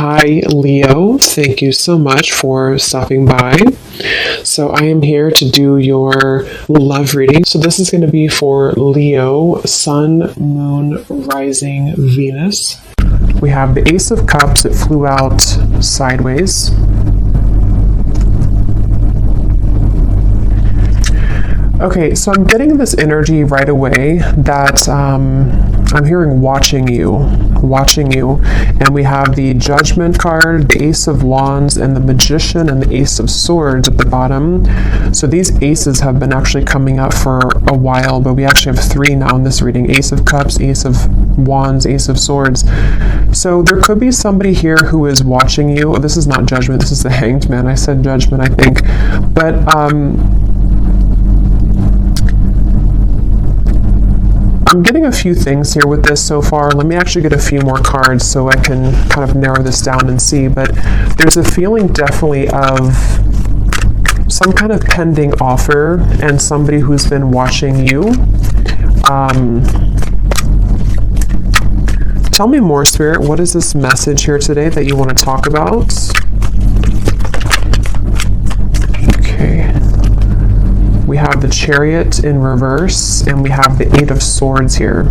Hi, Leo. Thank you so much for stopping by. So I am here to do your love reading. So this is going to be for Leo, Sun, Moon, Rising, Venus. We have the Ace of Cups. It flew out sideways. Okay, so I'm getting this energy right away that I'm hearing watching you, and we have the Judgment card, the Ace of Wands, and the Magician, and the Ace of Swords at the bottom. So these aces have been actually coming up for a while, but we actually have three now in this reading: Ace of Cups, Ace of Wands, Ace of Swords. So there could be somebody here who is watching you. This is not Judgment, this is the Hanged Man. I said Judgment, I think. But I'm getting a few things here with this so far. Let me actually get a few more cards so I can kind of narrow this down and see. But there's a feeling definitely of some kind of pending offer and somebody who's been watching you. Tell me more, Spirit. What is this message here today that you want to talk about? Okay. We have the Chariot in reverse, and we have the Eight of Swords here.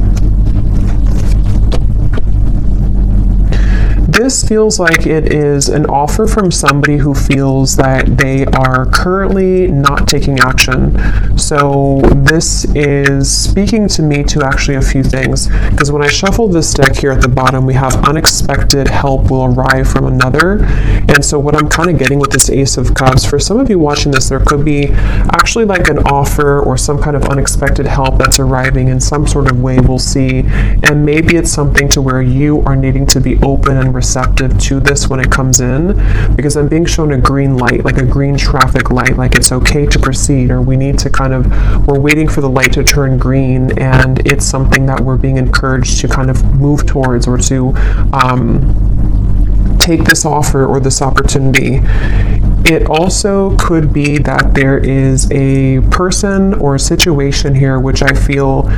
This feels like it is an offer from somebody who feels that they are currently not taking action. So this is speaking to me to actually a few things, because when I shuffle this deck here at the bottom, we have unexpected help will arrive from another. And so what I'm kind of getting with this Ace of Cups, for some of you watching this, there could be actually like an offer or some kind of unexpected help that's arriving in some sort of way, we'll see. And maybe it's something to where you are needing to be open and receptive to this when it comes in, because I'm being shown a green light, like a green traffic light, like it's okay to proceed, or we need to we're waiting for the light to turn green, and it's something that we're being encouraged to kind of move towards, or to take this offer or this opportunity. It also could be that there is a person or a situation here which I feel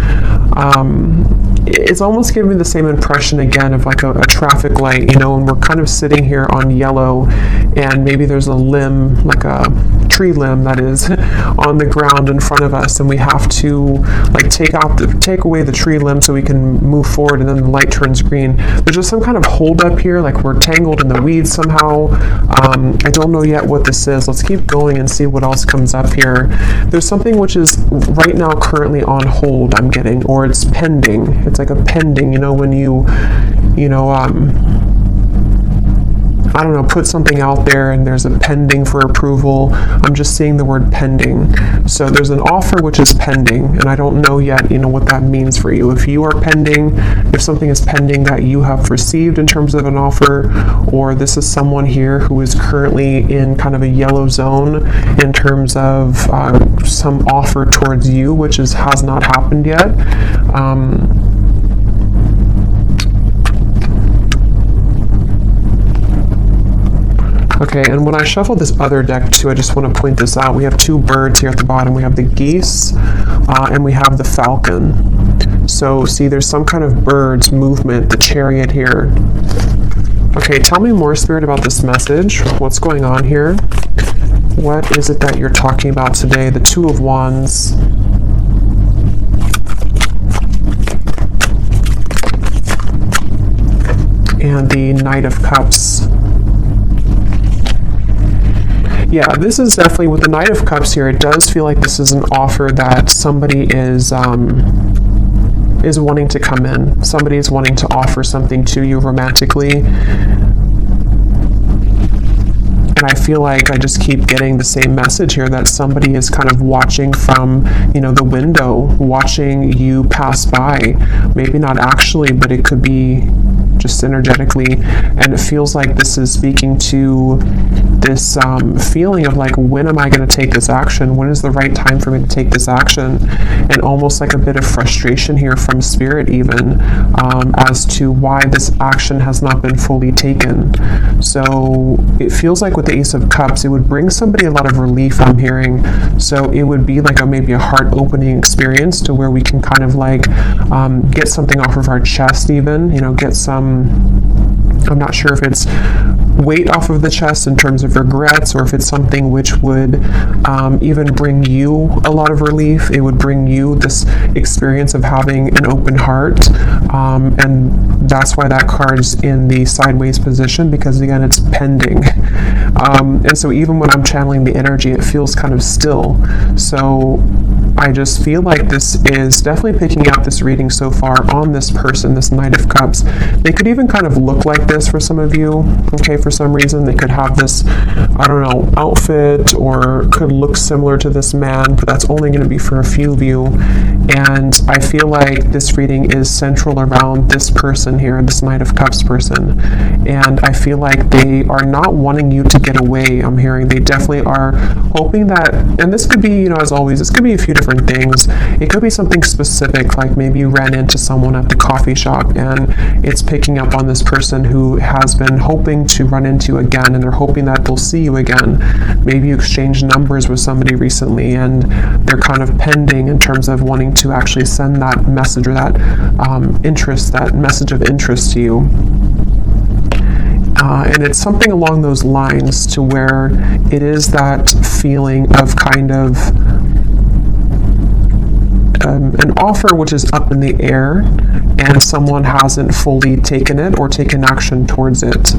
it's almost giving me the same impression again of like a traffic light, you know, and we're kind of sitting here on yellow, and maybe there's a limb, like a tree limb that is on the ground in front of us, and we have to like take away the tree limb so we can move forward, and then the light turns green. There's just some kind of hold up here, like we're tangled in the weeds somehow. I don't know yet what this is. Let's keep going and see what else comes up here. There's something which is right now currently on hold, I'm getting, or it's pending. It's like a pending, you know, when I don't know, put something out there and there's a pending for approval. I'm just seeing the word pending. So there's an offer which is pending, and I don't know yet, you know, what that means for you. If you are pending, if something is pending that you have received in terms of an offer, or this is someone here who is currently in kind of a yellow zone in terms of some offer towards you, which has not happened yet. Okay, and when I shuffle this other deck too, I just want to point this out. We have two birds here at the bottom. We have the geese and we have the falcon. So see, there's some kind of birds movement, the Chariot here. Okay, tell me more, Spirit, about this message. What's going on here? What is it that you're talking about today? The Two of Wands. And the Knight of Cups. Yeah, this is definitely, with the Knight of Cups here, it does feel like this is an offer that somebody is wanting to come in. Somebody is wanting to offer something to you romantically. And I feel like I just keep getting the same message here, that somebody is kind of watching from, you know, the window, watching you pass by. Maybe not actually, but it could be just energetically. And it feels like this is speaking to this feeling of like, when am I going to take this action? When is the right time for me to take this action? And almost like a bit of frustration here from Spirit even, as to why this action has not been fully taken. So it feels like with the Ace of Cups, it would bring somebody a lot of relief, I'm hearing. So it would be like maybe a heart-opening experience to where we can kind of like get something off of our chest even, you know, get some I'm not sure if it's weight off of the chest in terms of regrets, or if it's something which would even bring you a lot of relief. It would bring you this experience of having an open heart, and that's why that card's in the sideways position, because again, it's pending. And so even when I'm channeling the energy, it feels kind of still. So I just feel like this is definitely picking up this reading so far on this person, this Knight of Cups. They could even kind of look like this for some of you, okay, for some reason. They could have this, I don't know, outfit, or could look similar to this man, but that's only going to be for a few of you. And I feel like this reading is central around this person here, this Knight of Cups person. And I feel like they are not wanting you to get away. I'm hearing they definitely are hoping that, and this could be, you know, as always, this could be a few different things. It could be something specific, like maybe you ran into someone at the coffee shop and it's picking up on this person who has been hoping to run into you again, and they're hoping that they'll see you again. Maybe you exchanged numbers with somebody recently and they're kind of pending in terms of wanting to actually send that message, or that interest, that message of interest to you. And it's something along those lines, to where it is that feeling of kind of an offer which is up in the air, and someone hasn't fully taken it or taken action towards it.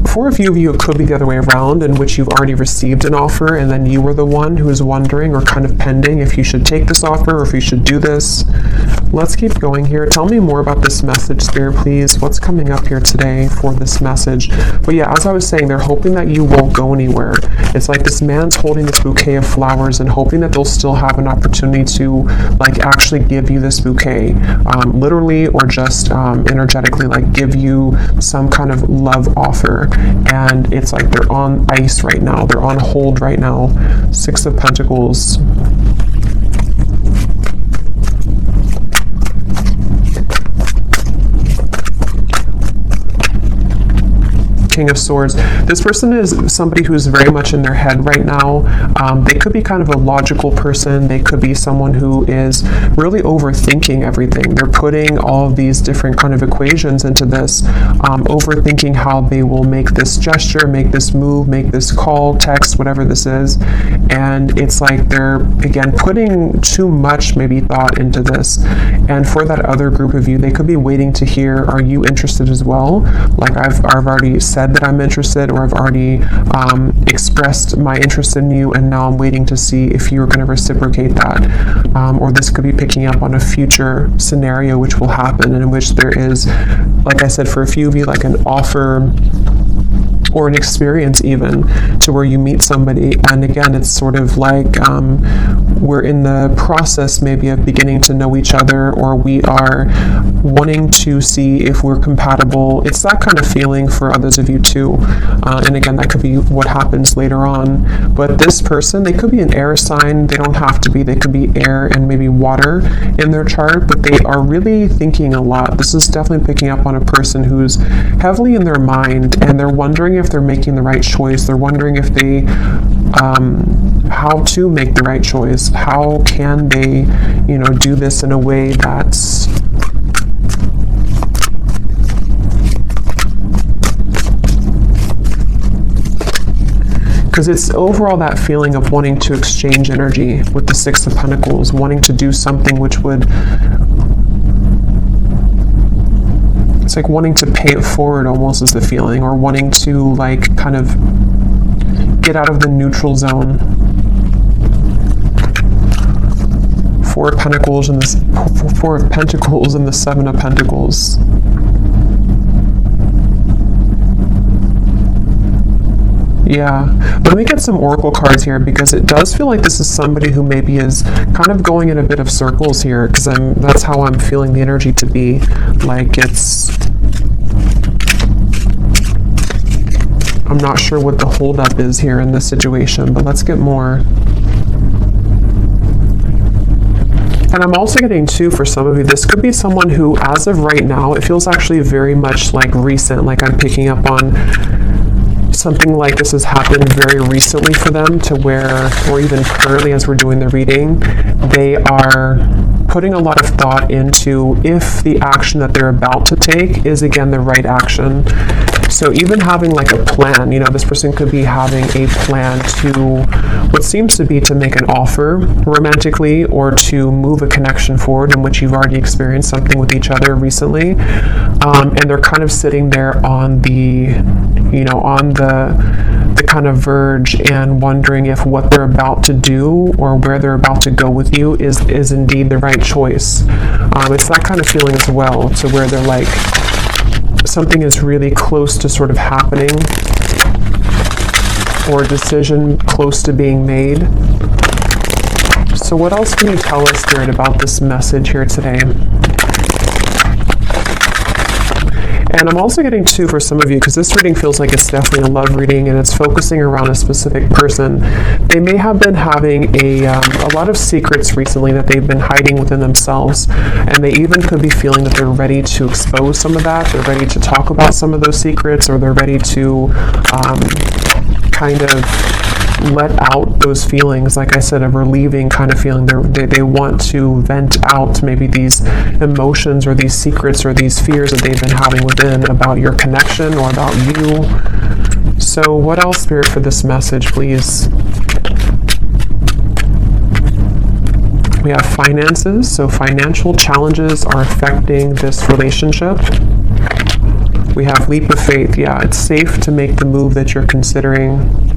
For a few of you, it could be the other way around, in which you've already received an offer and then you were the one who is wondering, or kind of pending, if you should take this offer or if you should do this. Let's keep going here. Tell me more about this message, Spirit, please. What's coming up here today for this message? But yeah, as I was saying, they're hoping that you won't go anywhere. It's like this man's holding this bouquet of flowers and hoping that they'll still have an opportunity to like actually give you this bouquet, literally or just energetically, like give you some kind of love offer. And it's like they're on ice right now. They're on hold right now. Six of Pentacles. King of Swords. This person is somebody who's very much in their head right now. They could be kind of a logical person. They could be someone who is really overthinking everything. They're putting all of these different kind of equations into this, overthinking how they will make this gesture, make this move, make this call, text, whatever this is. And it's like they're, again, putting too much maybe thought into this. And for that other group of you, they could be waiting to hear, are you interested as well? Like I've already said that I'm interested, or I've already expressed my interest in you, and now I'm waiting to see if you're going to reciprocate that. Or this could be picking up on a future scenario which will happen, and in which there is, like I said, for a few of you, like an offer or an experience even, to where you meet somebody, and again, it's sort of like we're in the process maybe of beginning to know each other, or we are wanting to see if we're compatible. It's that kind of feeling for others of you too. And again, that could be what happens later on. But this person, they could be an air sign. They don't have to be. They could be air and maybe water in their chart, but they are really thinking a lot. This is definitely picking up on a person who's heavily in their mind, and they're wondering if they're making the right choice. They're wondering if they, how to make the right choice. How can they, you know, do this in a way that's because it's overall that feeling of wanting to exchange energy with the Six of Pentacles, wanting to do something which would, it's like wanting to pay it forward almost is the feeling, or wanting to like kind of get out of the neutral zone. Four of Pentacles and the Four of Pentacles and the Seven of Pentacles. Yeah, let me get some oracle cards here, because it does feel like this is somebody who maybe is kind of going in a bit of circles here, because that's how I'm feeling the energy to be. Like it's, I'm not sure what the holdup is here in this situation, but let's get more. And I'm also getting too, for some of you, this could be someone who, as of right now, it feels actually very much like recent, like I'm picking up on something like this has happened very recently for them, to where, or even currently as we're doing the reading, they are putting a lot of thought into if the action that they're about to take is again the right action. So even having like a plan, this person could be having a plan to what seems to be to make an offer romantically, or to move a connection forward in which you've already experienced something with each other recently, and they're kind of sitting there on the kind of verge and wondering if what they're about to do or where they're about to go with you is indeed the right choice. It's that kind of feeling as well, to where they're like, something is really close to sort of happening, or a decision close to being made. So what else can you tell us, Spirit, about this message here today? And I'm also getting too, for some of you, because this reading feels like it's definitely a love reading and it's focusing around a specific person. They may have been having a lot of secrets recently that they've been hiding within themselves, and they even could be feeling that they're ready to expose some of that. They're ready to talk about some of those secrets, or they're ready to kind of let out those feelings, like I said, of relieving kind of feeling. They want to vent out maybe these emotions or these secrets or these fears that they've been having within about your connection or about you. So what else, Spirit, for this message, please? We have finances, so financial challenges are affecting this relationship. We have leap of faith. Yeah, it's safe to make the move that you're considering.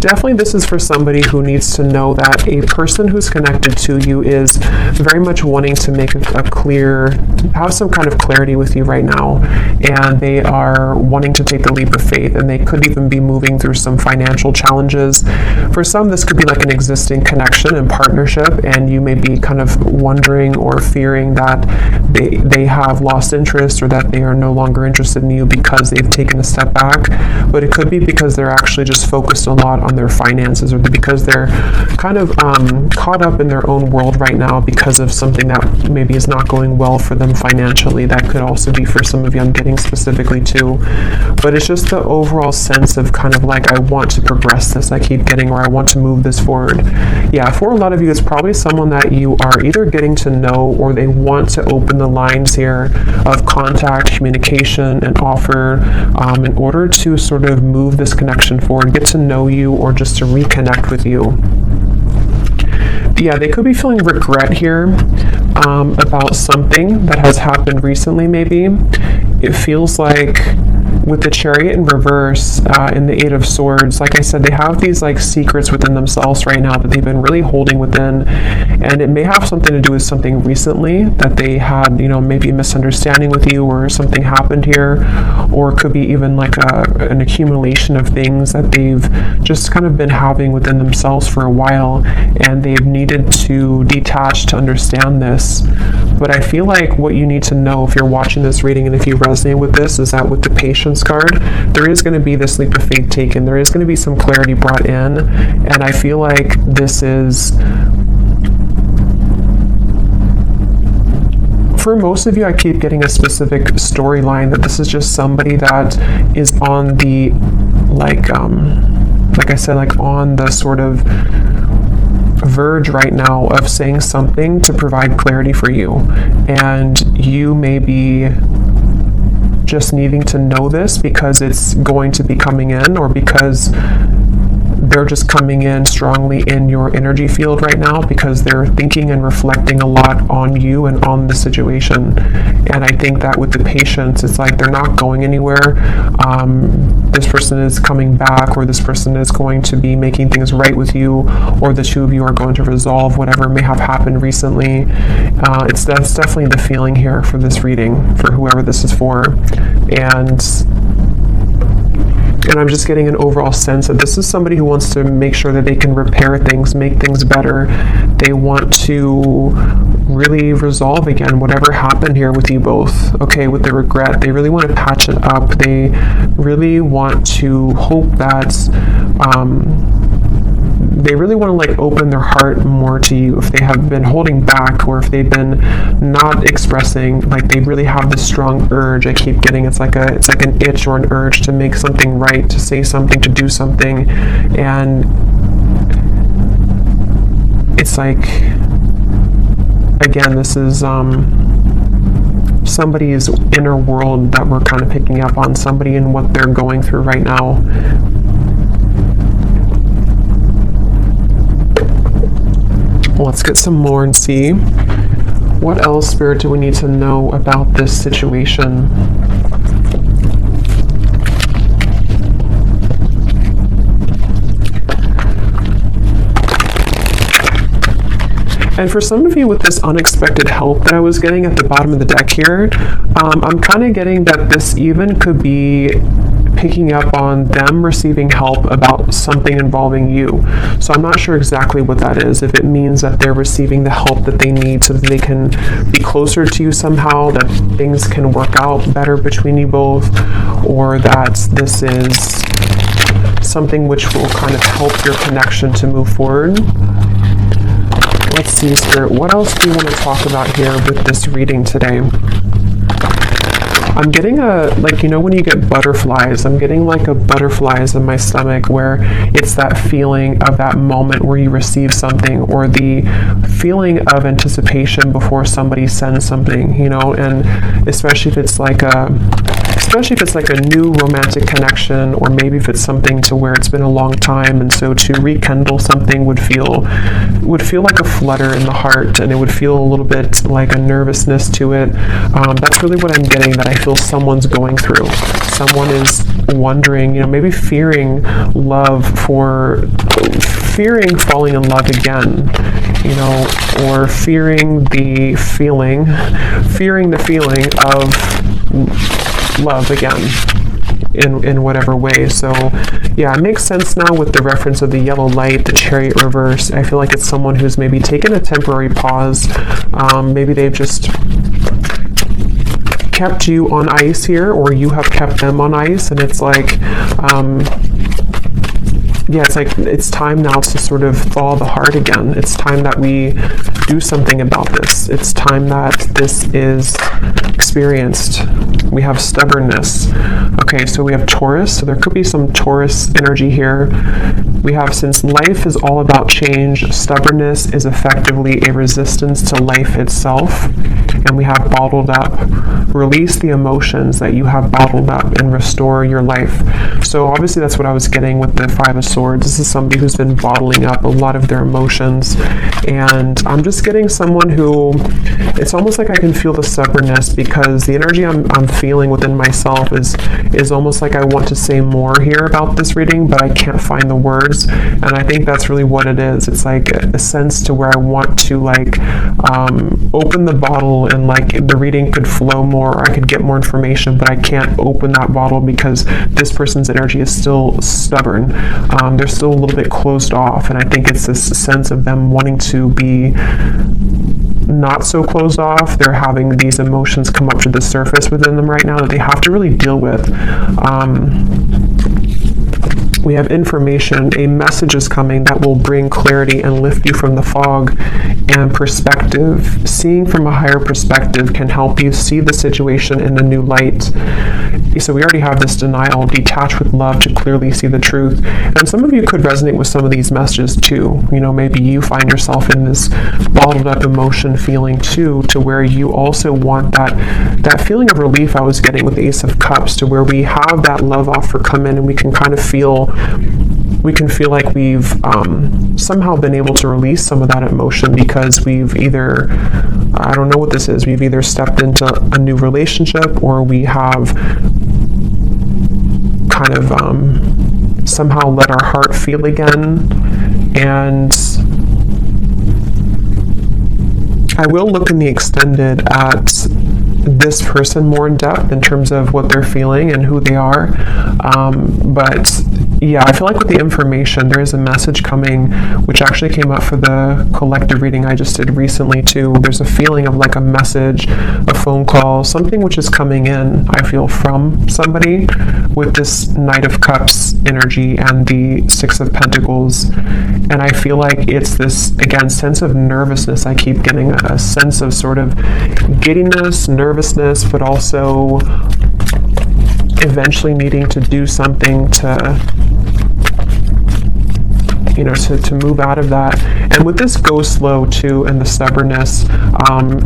Definitely this is for somebody who needs to know that a person who's connected to you is very much wanting to make have some kind of clarity with you right now, and they are wanting to take the leap of faith, and they could even be moving through some financial challenges. For some, this could be like an existing connection and partnership, and you may be kind of wondering or fearing that they have lost interest, or that they are no longer interested in you because they've taken a step back. But it could be because they're actually just focused a lot on their finances, or because they're kind of caught up in their own world right now because of something that maybe is not going well for them financially. That could also be for some of you, I'm getting specifically too. But it's just the overall sense of kind of like, I want to progress this, I keep getting, or I want to move this forward. Yeah, for a lot of you, it's probably someone that you are either getting to know, or they want to open the lines here of contact, communication, and offer in order to sort of move this connection forward, get to know you, or just to reconnect with you. Yeah, they could be feeling regret here about something that has happened recently, maybe. It feels like with the Chariot in reverse and the Eight of Swords, like I said, they have these like secrets within themselves right now that they've been really holding within, and it may have something to do with something recently that they had, maybe a misunderstanding with you, or something happened here, or it could be even like an accumulation of things that they've just kind of been having within themselves for a while, and they've needed to detach to understand this. But I feel like what you need to know if you're watching this reading, and if you resonate with this, is that with the Patience card, there is going to be this leap of faith taken. There is going to be some clarity brought in, and I feel like this is, for most of you, I keep getting a specific storyline that this is just somebody that is on the, like I said, like on the sort of verge right now of saying something to provide clarity for you, and you may be just needing to know this because it's going to be coming in, or because they're just coming in strongly in your energy field right now, because they're thinking and reflecting a lot on you and on the situation. And I think that with the Patience, it's like they're not going anywhere. This person is coming back, or this person is going to be making things right with you, or the two of you are going to resolve whatever may have happened recently. That's definitely the feeling here for this reading, for whoever this is for. And I'm just getting an overall sense that this is somebody who wants to make sure that they can repair things, make things better. They want to really resolve again whatever happened here with you both, okay, with the regret. They really want to patch it up. They really want to hope that they really want to like open their heart more to you if they have been holding back, or if they've been not expressing. Like they really have this strong urge. I keep getting it's like an itch or an urge to make something right, to say something, to do something. And it's like, again, this is somebody's inner world that we're kind of picking up on, somebody and what they're going through right now. Let's get some more and see what else, Spirit, do we need to know about this situation. And for some of you, with this unexpected help that I was getting at the bottom of the deck here, I'm kind of getting that this even could be picking up on them receiving help about something involving you. So I'm not sure exactly what that is. If it means that they're receiving the help that they need so that they can be closer to you somehow, that things can work out better between you both, or that this is something which will kind of help your connection to move forward. Let's see, Spirit, what else do you want to talk about here with this reading today? I'm getting when you get butterflies, I'm getting like a butterflies in my stomach, where it's that feeling of that moment where you receive something, or the feeling of anticipation before somebody sends something, and especially if it's like a new romantic connection, or maybe if it's something to where it's been a long time, and so to rekindle something would feel like a flutter in the heart, and it would feel a little bit like a nervousness to it. That's really what I'm getting, that I feel someone's going through. Someone is wondering, maybe fearing falling in love again, or fearing the feeling of love again in whatever way. So yeah, it makes sense now with the reference of the yellow light, the Chariot reverse. I feel like it's someone who's maybe taken a temporary pause. Maybe they've just kept you on ice here, or you have kept them on ice, and it's like it's time now to sort of thaw the heart again. It's time that we do something about this. It's time that this is experienced. We have stubbornness. Okay, so we have Taurus, so there could be some Taurus energy here. We have, since life is all about change, stubbornness is effectively a resistance to life itself. And we have bottled up. Release the emotions that you have bottled up and restore your life. So obviously that's what I was getting with the Five of Swords. This is somebody who's been bottling up a lot of their emotions. And I'm just getting someone who, it's almost like I can feel the stubbornness, because the energy I'm feeling within myself is almost like I want to say more here about this reading, but I can't find the words. And I think that's really what it is. It's like a sense to where I want to open the bottle, and like the reading could flow more, or I could get more information, but I can't open that bottle because this person's energy is still stubborn. They're still a little bit closed off, and I think it's this sense of them wanting to be not so closed off. They're having these emotions come up to the surface within them right now that they have to really deal with. We have information, a message is coming that will bring clarity and lift you from the fog, and perspective. Seeing from a higher perspective can help you see the situation in a new light. So we already have this denial, detach with love to clearly see the truth. And some of you could resonate with some of these messages too. Maybe you find yourself in this bottled up emotion feeling too, to where you also want that feeling of relief I was getting with the Ace of Cups, to where we have that love offer come in, and we can kind of feel like we've somehow been able to release some of that emotion, because we've either, I don't know what this is, we've either stepped into a new relationship, or we have kind of somehow let our heart feel again. And I will look in the extended at this person more in depth in terms of what they're feeling and who they are. But yeah, I feel like with the information, there is a message coming, which actually came up for the collective reading I just did recently too. There's a feeling of like a message, a phone call, something which is coming in, I feel, from somebody with this Knight of Cups energy and the Six of Pentacles. And I feel like it's this, again, sense of nervousness. I keep getting a sense of sort of giddiness, nervousness, but also eventually needing to do something to to move out of that. And with this go slow too, and the stubbornness,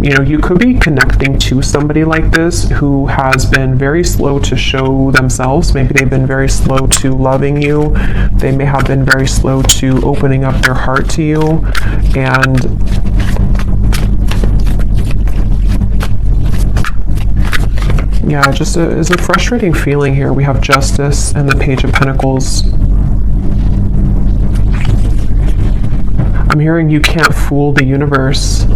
you could be connecting to somebody like this who has been very slow to show themselves. Maybe they've been very slow to loving you. They may have been very slow to opening up their heart to you. And yeah, just is a frustrating feeling here. We have Justice and the Page of Pentacles. I'm hearing you can't fool the universe.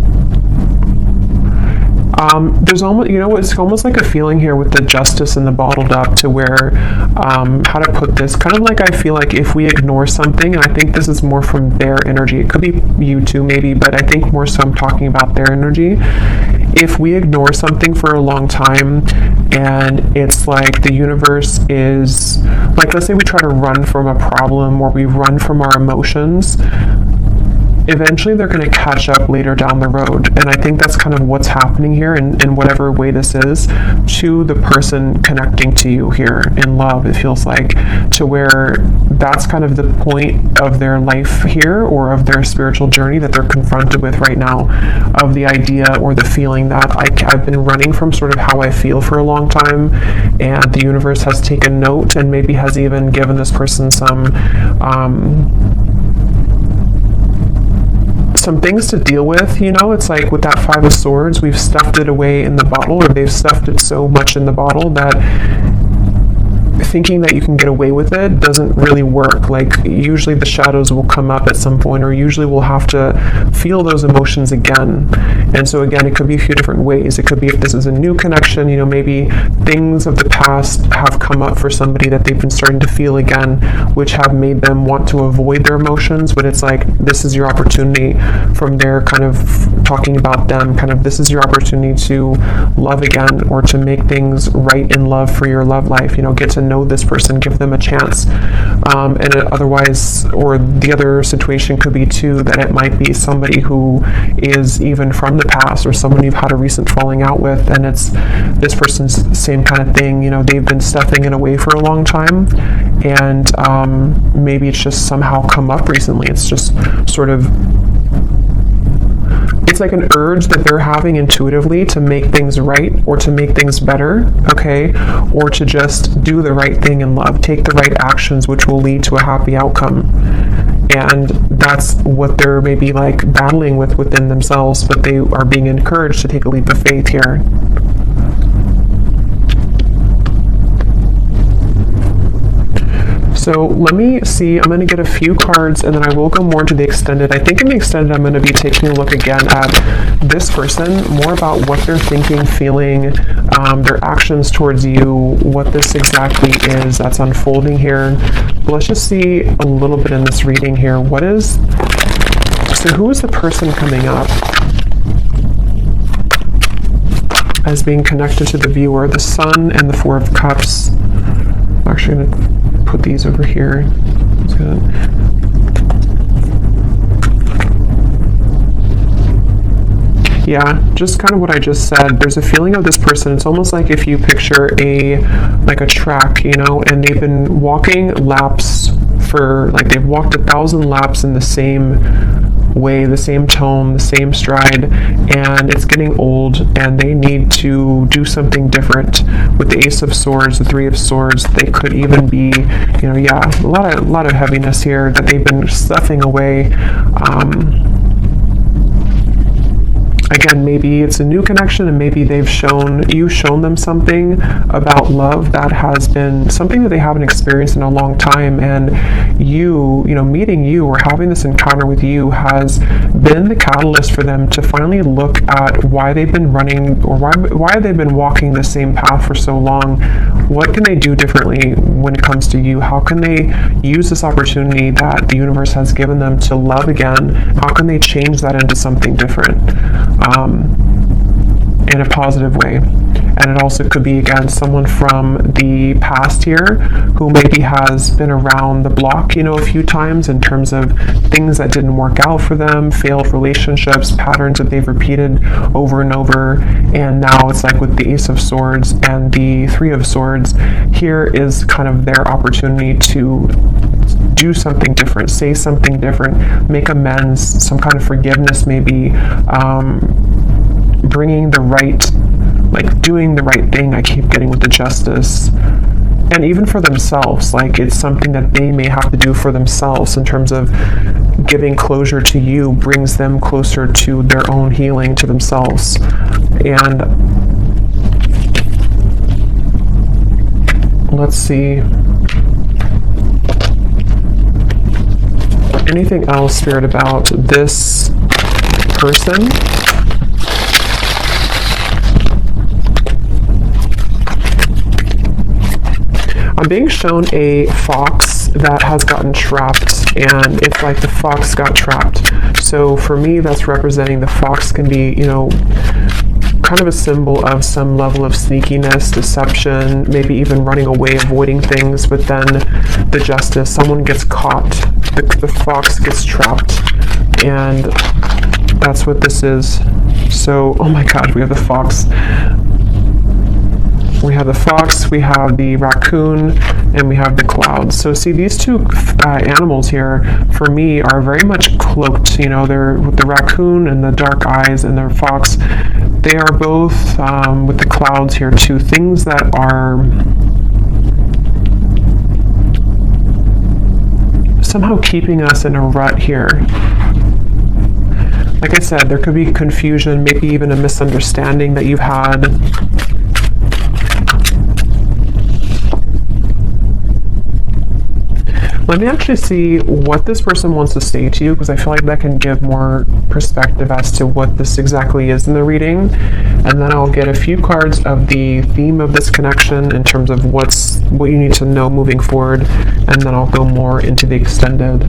There's almost, it's almost like a feeling here with the Justice and the bottled up, to where, how to put this, kind of like, I feel like if we ignore something, and I think this is more from their energy, it could be you too maybe, but I think more so I'm talking about their energy. If we ignore something for a long time, and it's like the universe is, like, let's say we try to run from a problem, or we run from our emotions, eventually they're going to catch up later down the road. And I think that's kind of what's happening here, in whatever way this is, to the person connecting to you here in love, it feels like, to where that's kind of the point of their life here, or of their spiritual journey that they're confronted with right now, of the idea or the feeling that I've been running from sort of how I feel for a long time, and the universe has taken note and maybe has even given this person some things to deal with. It's like with that Five of Swords, we've stuffed it away in the bottle, or they've stuffed it so much in the bottle that thinking that you can get away with it doesn't really work. Like, usually the shadows will come up at some point, or usually we'll have to feel those emotions again. And so again, it could be a few different ways. It could be, if this is a new connection, maybe things of the past have come up for somebody that they've been starting to feel again, which have made them want to avoid their emotions. But it's like, this is your opportunity, from their kind of talking about them, kind of, this is your opportunity to love again, or to make things right in love for your love life. Get to know this person, give them a chance. And otherwise, or the other situation could be too, that it might be somebody who is even from the past, or someone you've had a recent falling out with, and it's this person's same kind of thing. They've been stuffing it away for a long time, and maybe it's just somehow come up recently. It's just sort of, it's like an urge that they're having intuitively to make things right, or to make things better, okay? Or to just do the right thing in love, take the right actions, which will lead to a happy outcome. And that's what they're maybe like battling with within themselves, but they are being encouraged to take a leap of faith here. So let me see, I'm going to get a few cards, and then I will go more into the extended. I think in the extended, I'm going to be taking a look again at this person, more about what they're thinking, feeling, their actions towards you, what this exactly is that's unfolding here. But let's just see a little bit in this reading here. So who is the person coming up as being connected to the viewer? The Sun and the Four of Cups. I'm actually going to put these over here. Yeah, just kind of what I just said. There's a feeling of this person. It's almost like if you picture a track, and they've been walking laps for, like, they've walked 1,000 laps in the same way, the same tone, the same stride, and it's getting old, and they need to do something different. With the Ace of Swords, the Three of Swords, they could even be, a lot of heaviness here that they've been stuffing away. Again, maybe it's a new connection, and maybe you've shown them something about love that has been something that they haven't experienced in a long time, and meeting you or having this encounter with you has been the catalyst for them to finally look at why they've been running, or why they've been walking the same path for so long. What can they do differently when it comes to you? How can they use this opportunity that the universe has given them to love again? How can they change that into something different? In a positive way. And it also could be, again, someone from the past here who maybe has been around the block, a few times, in terms of things that didn't work out for them, failed relationships, patterns that they've repeated over and over. And now it's like with the Ace of Swords and the Three of Swords, here is kind of their opportunity to do something different, say something different, make amends, some kind of forgiveness maybe, bringing the right, like doing the right thing. I keep getting with the Justice. And even for themselves, like it's something that they may have to do for themselves in terms of giving closure to you brings them closer to their own healing, to themselves. And let's see. Anything else, Spirit, about this person? I'm being shown a fox that has gotten trapped, and it's like the fox got trapped. So for me, that's representing the fox can be, you know, kind of a symbol of some level of sneakiness, deception, maybe even running away, avoiding things. But then the Justice, someone gets caught, the fox gets trapped, and that's what this is. So, oh my God, we have the fox. We have the fox, we have the raccoon, and we have the clouds. So see, these two animals here, for me, are very much cloaked. You know, they're with the raccoon and the dark eyes, and the fox. They are both, with the clouds here too, things that are somehow keeping us in a rut here. Like I said, there could be confusion, maybe even a misunderstanding that you've had. Let me actually see what this person wants to say to you, because I feel like that can give more perspective as to what this exactly is in the reading. And then I'll get a few cards of the theme of this connection in terms of what you need to know moving forward, and then I'll go more into the extended.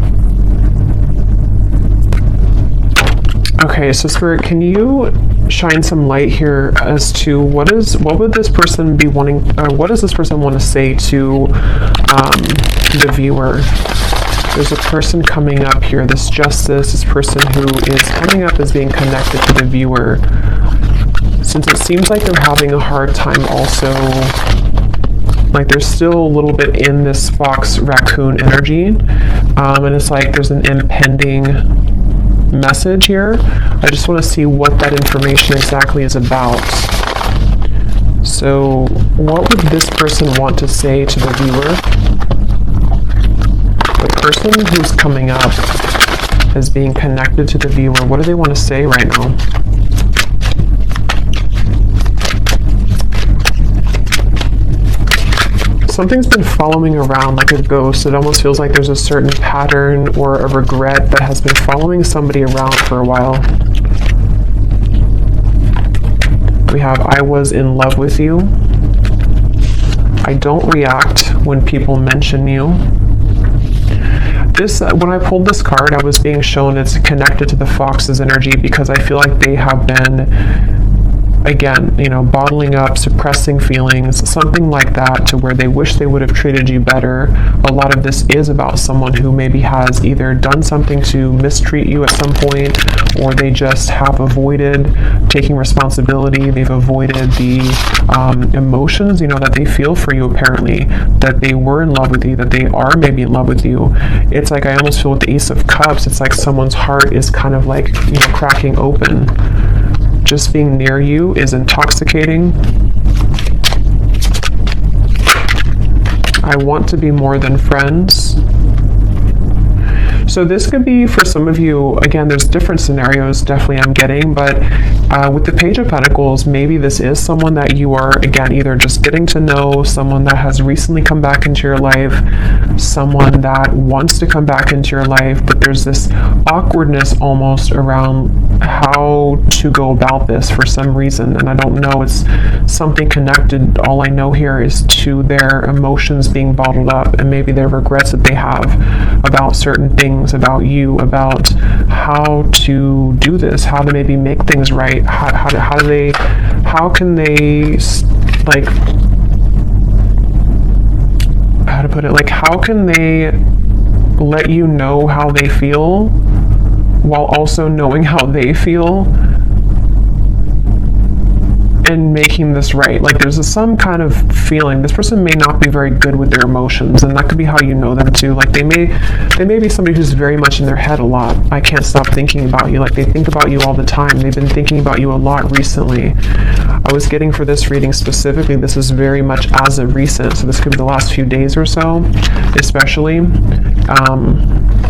Okay, so Spirit, can you shine some light here as to what would this person be wanting, what does this person want to say to the viewer? There's a person coming up here, this Justice, this person who is coming up as being connected to the viewer. Since it seems like they're having a hard time also, like they're still a little bit in this fox raccoon energy, and it's like there's an impending message here. I just want to see what that information exactly is about. So what would this person want to say to the viewer? The person who's coming up as being connected to the viewer, what do they want to say right now? Something's been following around like a ghost. It almost feels like there's a certain pattern or a regret that has been following somebody around for a while. We have, I was in love with you. I don't react when people mention you. This, when I pulled this card, I was being shown it's connected to the fox's energy, because I feel like they have been, again, you know, bottling up, suppressing feelings, something like that, to where they wish they would have treated you better. A lot of this is about someone who maybe has either done something to mistreat you at some point, or they just have avoided taking responsibility. They've avoided the emotions, you know, that they feel for you, apparently, that they were in love with you, that they are maybe in love with you. It's like, I almost feel with the Ace of Cups, it's like someone's heart is kind of like, you know, cracking open. Just being near you is intoxicating. I want to be more than friends. So this could be, for some of you, again, there's different scenarios definitely I'm getting, but with the Page of Pentacles, maybe this is someone that you are, again, either just getting to know, someone that has recently come back into your life, someone that wants to come back into your life, but there's this awkwardness almost around how to go about this for some reason, and I don't know, it's something connected. All I know here is to their emotions being bottled up, and maybe their regrets that they have about certain things, about you, about how to do this, how to maybe make things right, how can they, like, how to put it, like, how can they let you know how they feel while also knowing how they feel? and making this right. Like there's some kind of feeling. This person may not be very good with their emotions, and that could be how you know them too. Like they may be somebody who's very much in their head a lot. I can't stop thinking about you. Like they think about you all the time. They've been thinking about you a lot recently. I was getting for this reading specifically, this is very much as of recent, so this could be the last few days or so, especially.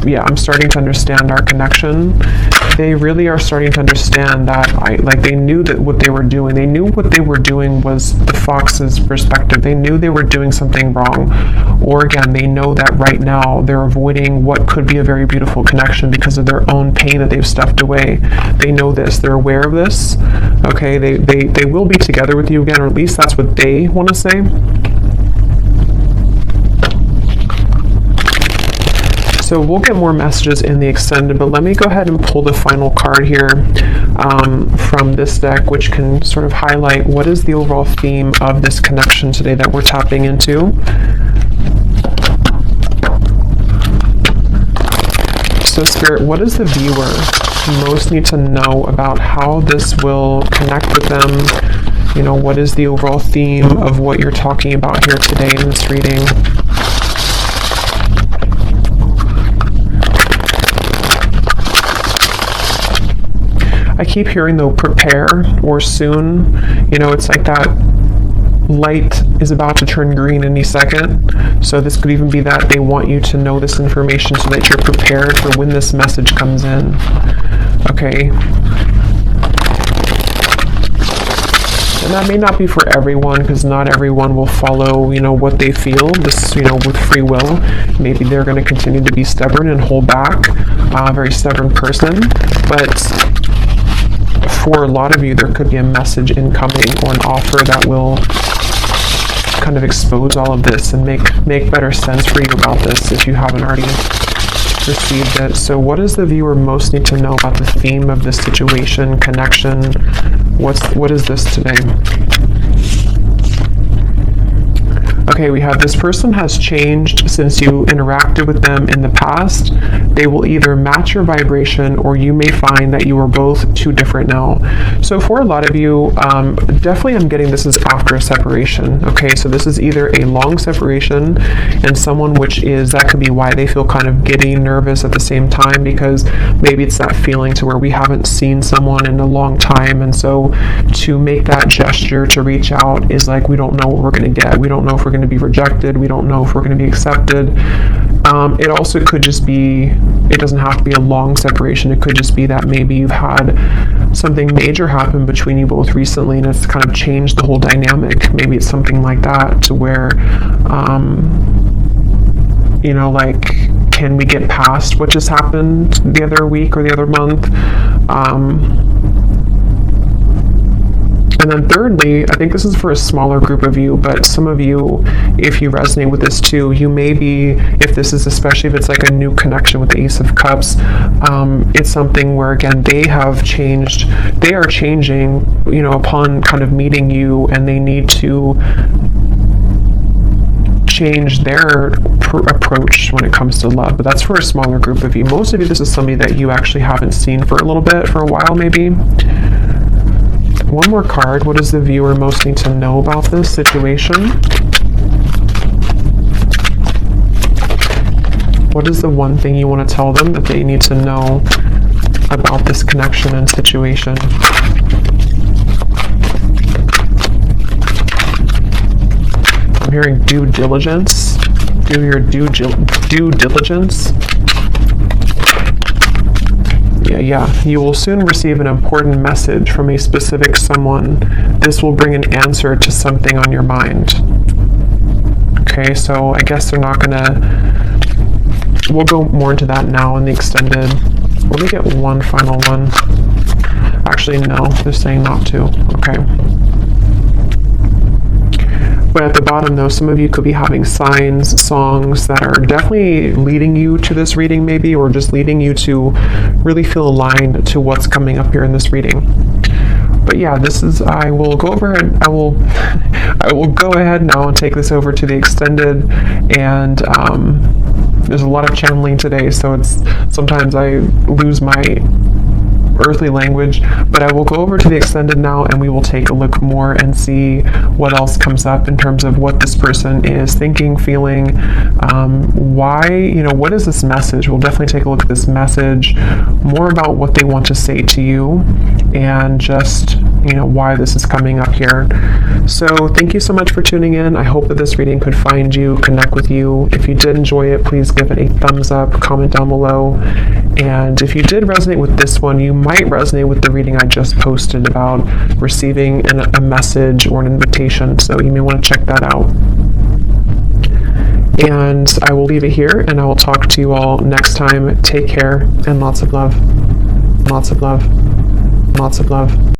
Yeah, I'm starting to understand our connection. They really are starting to understand that they knew that what they were doing. They knew what they were doing was the fox's perspective. They knew they were doing something wrong. Or again, they know that right now they're avoiding what could be a very beautiful connection because of their own pain that they've stuffed away. They know this. They're aware of this. Okay, they will be together with you again, or at least that's what they want to say. So we'll get more messages in the extended, but let me go ahead and pull the final card here from this deck, which can sort of highlight what is the overall theme of this connection today that we're tapping into. So Spirit, what does the viewer most need to know about how this will connect with them? You know, what is the overall theme of what you're talking about here today in this reading? I keep hearing though, prepare or soon. You know, it's like that light is about to turn green any second. So this could even be that they want you to know this information so that you're prepared for when this message comes in. Okay. And that may not be for everyone, because not everyone will follow, you know, what they feel, this, you know, with free will. Maybe they're going to continue to be stubborn and hold back, a very stubborn person. But for a lot of you, there could be a message incoming or an offer that will kind of expose all of this and make better sense for you about this if you haven't already received it. So what does the viewer most need to know about the theme of this situation, connection? What is this today? Okay, we have this person has changed since you interacted with them in the past. They will either match your vibration, or you may find that you are both too different now. So for a lot of you, definitely I'm getting this is after a separation. Okay, so this is either a long separation and someone that could be why they feel kind of giddy, nervous at the same time, because maybe it's that feeling to where we haven't seen someone in a long time, and so to make that gesture to reach out is like, we don't know what we're going to get. We don't know if we're going to be rejected. We don't know if we're going to be accepted. It also could just be, it doesn't have to be a long separation. It could just be that maybe you've had something major happen between you both recently and it's kind of changed the whole dynamic. Maybe it's something like that, to where, you know, like, can we get past what just happened the other week or the other month? And then thirdly, I think this is for a smaller group of you, but some of you, if you resonate with this too, you may be, if this is, especially if it's like a new connection with the Ace of Cups, it's something where, again, they are changing, you know, upon kind of meeting you, and they need to change their approach when it comes to love. But that's for a smaller group of you. Most of you, this is somebody that you actually haven't seen for a little bit, for a while maybe. One more card. What does the viewer most need to know about this situation? What is the one thing you want to tell them that they need to know about this connection and situation? I'm hearing due diligence. Do your due diligence. Yeah. You will soon receive an important message from a specific someone. This will bring an answer to something on your mind. Okay, so I guess they're not gonna... We'll go more into that now in the extended. Let me get one final one. Actually, no, they're saying not to. Okay. But at the bottom, though, some of you could be having signs, songs that are definitely leading you to this reading, maybe, or just leading you to really feel aligned to what's coming up here in this reading. But yeah, I will go over and I will go ahead now and take this over to the extended, and there's a lot of channeling today, so it's sometimes I lose my earthly language, but I will go over to the extended now and we will take a look more and see what else comes up in terms of what this person is thinking, feeling, why, what is this message? We'll definitely take a look at this message, more about what they want to say to you, and just, why this is coming up here. So thank you so much for tuning in. I hope that this reading could find you, connect with you. If you did enjoy it, please give it a thumbs up, comment down below. And if you did resonate with this one, you might resonate with the reading I just posted about receiving a message or an invitation. So you may want to check that out. And I will leave it here, and I will talk to you all next time. Take care, and lots of love. Lots of love. Lots of love.